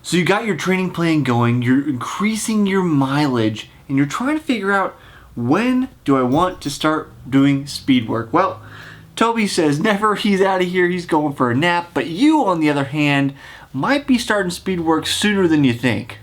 So you got your training plan going, you're increasing your mileage, and you're trying to figure out, when do I want to start doing speed work? Well, Toby says never, he's out of here, he's going for a nap, but you, on the other hand, might be starting speed work sooner than you think.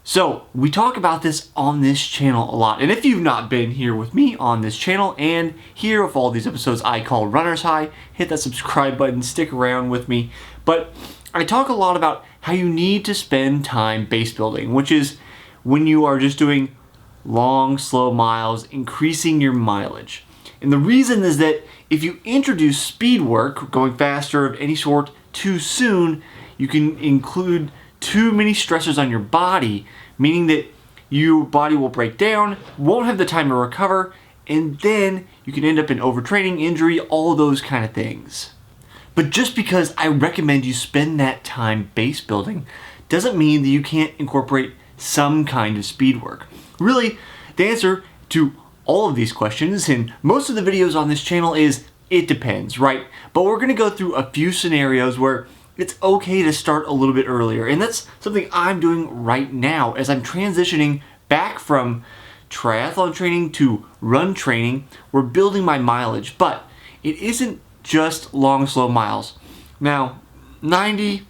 So, we talk about this on this channel a lot, and if you've not been here with me on this channel and here with all these episodes I call Runner's High, hit that subscribe button, stick around with me. But I talk a lot about how you need to spend time base building, which is when you are just doing long, slow miles, increasing your mileage. And the reason is that if you introduce speed work, going faster of any sort, too soon, you can include too many stressors on your body, meaning that your body will break down, won't have the time to recover, and then you can end up in overtraining, injury, all those kind of things. But just because I recommend you spend that time base building doesn't mean that you can't incorporate some kind of speed work. Really, the answer to all of these questions and most of the videos on this channel is it depends, right? But we're going to go through a few scenarios where it's okay to start a little bit earlier. And that's something I'm doing right now as I'm transitioning back from triathlon training to run training. We're building my mileage, but it isn't just long, slow miles. Now, 95%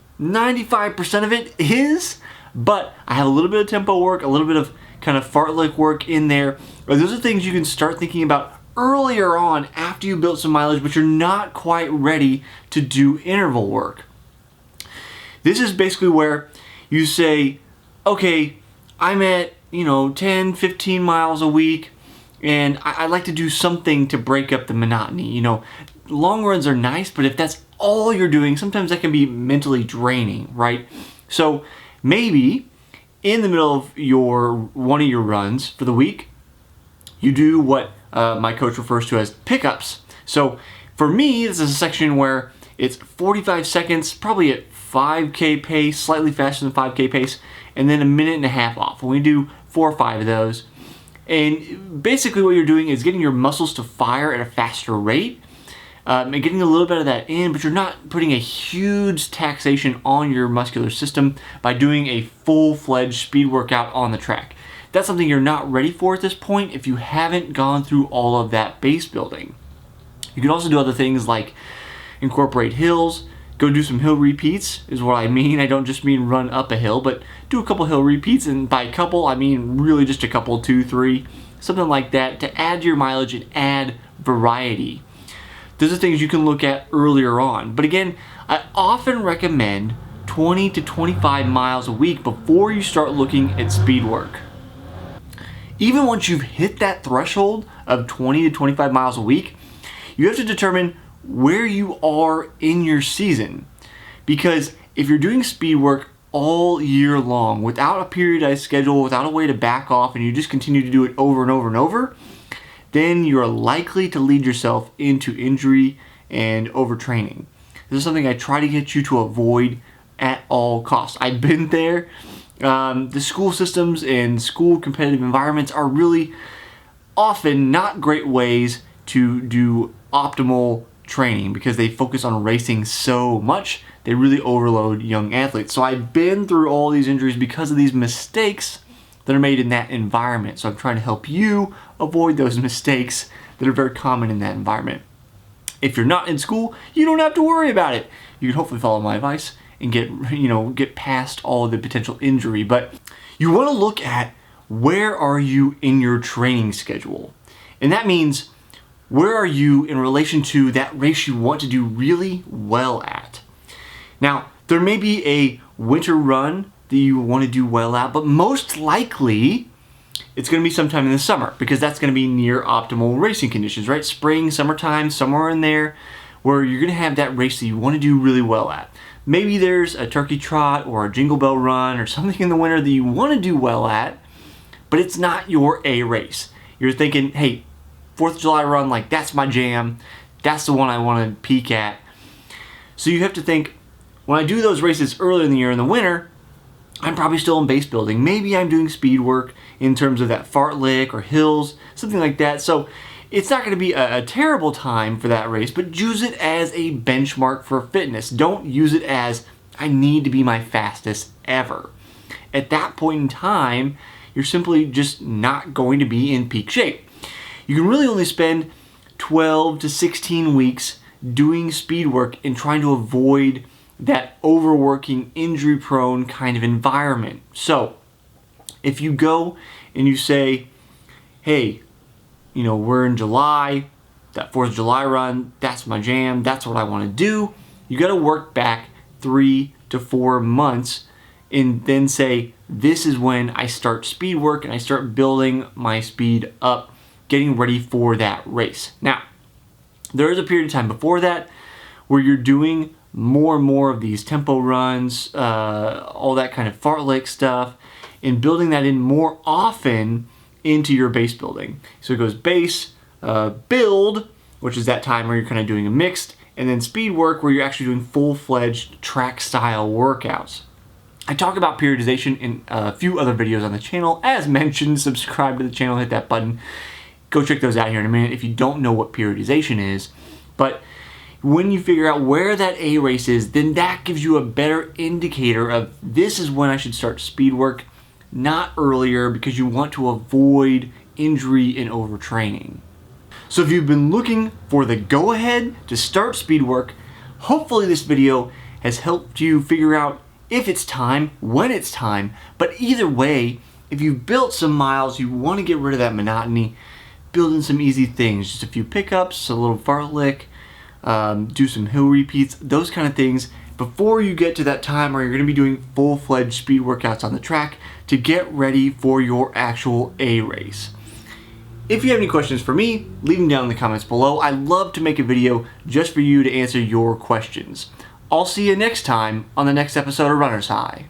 of it is, but I have a little bit of tempo work, a little bit of kind of fartlek work in there. Those are things you can start thinking about earlier on after you built some mileage, but you're not quite ready to do interval work. This is basically where you say, okay, I'm at 10, 15 miles a week, and I'd like to do something to break up the monotony. Long runs are nice, but if that's all you're doing, sometimes that can be mentally draining, right? So maybe in the middle of one of your runs for the week, you do what my coach refers to as pickups. So for me, this is a section where it's 45 seconds, probably at 5K pace, slightly faster than 5K pace, and then a minute and a half off. And we do 4 or 5 of those. And basically what you're doing is getting your muscles to fire at a faster rate, and getting a little bit of that in, but you're not putting a huge taxation on your muscular system by doing a full-fledged speed workout on the track. That's something you're not ready for at this point if you haven't gone through all of that base building. You can also do other things like incorporate hills, go do some hill repeats is what I mean. I don't just mean run up a hill, but do a couple hill repeats, and by a couple, I mean really just a couple, 2, 3, something like that to add to your mileage and add variety. Those are things you can look at earlier on. But again, I often recommend 20 to 25 miles a week before you start looking at speed work. Even once you've hit that threshold of 20 to 25 miles a week, you have to determine where you are in your season. Because if you're doing speed work all year long without a periodized schedule, without a way to back off, and you just continue to do it over and over and over, then you're likely to lead yourself into injury and overtraining. This is something I try to get you to avoid at all costs. I've been there. The school systems and school competitive environments are really often not great ways to do optimal training because they focus on racing so much. They really overload young athletes. So I've been through all these injuries because of these mistakes that are made in that environment. So I'm trying to help you avoid those mistakes that are very common in that environment. If you're not in school, you don't have to worry about it. You can hopefully follow my advice and get past all of the potential injury. But you want to look at where are you in your training schedule. And that means where are you in relation to that race you want to do really well at. Now, there may be a winter run that you want to do well at, but most likely it's going to be sometime in the summer because that's going to be near optimal racing conditions, right? Spring, summertime, somewhere in there where you're going to have that race that you want to do really well at. Maybe there's a turkey trot or a jingle bell run or something in the winter that you want to do well at, but it's not your A race. You're thinking, hey, 4th of July run, like that's my jam. That's the one I want to peak at. So you have to think, when I do those races earlier in the year in the winter, I'm probably still in base building. Maybe I'm doing speed work in terms of that fartlek or hills, something like that. So it's not going to be a terrible time for that race, but use it as a benchmark for fitness. Don't use it as, I need to be my fastest ever. At that point in time, you're simply just not going to be in peak shape. You can really only spend 12 to 16 weeks doing speed work and trying to avoid that overworking, injury-prone kind of environment. So if you go and you say, hey, you know, we're in July, that 4th of July run, that's my jam, that's what I want to do, you got to work back 3 to 4 months and then say, this is when I start speed work and I start building my speed up, getting ready for that race. Now, there is a period of time before that where you're doing more and more of these tempo runs, all that kind of fartlek stuff, and building that in more often into your base building. So it goes base, build, which is that time where you're kind of doing a mixed, and then speed work where you're actually doing full-fledged track style workouts. I talk about periodization in a few other videos on the channel. As mentioned, subscribe to the channel, hit that button. Go check those out here in a minute if you don't know what periodization is. But when you figure out where that A race is, then that gives you a better indicator of this is when I should start speed work, not earlier, because you want to avoid injury and overtraining. So if you've been looking for the go-ahead to start speed work, hopefully this video has helped you figure out if it's time, when it's time. But either way, if you've built some miles, you want to get rid of that monotony, build in some easy things, just a few pickups, a little fartlek, do some hill repeats, those kind of things before you get to that time where you're going to be doing full-fledged speed workouts on the track to get ready for your actual A race. If you have any questions for me, leave them down in the comments below. I love to make a video just for you to answer your questions. I'll see you next time on the next episode of Runner's High.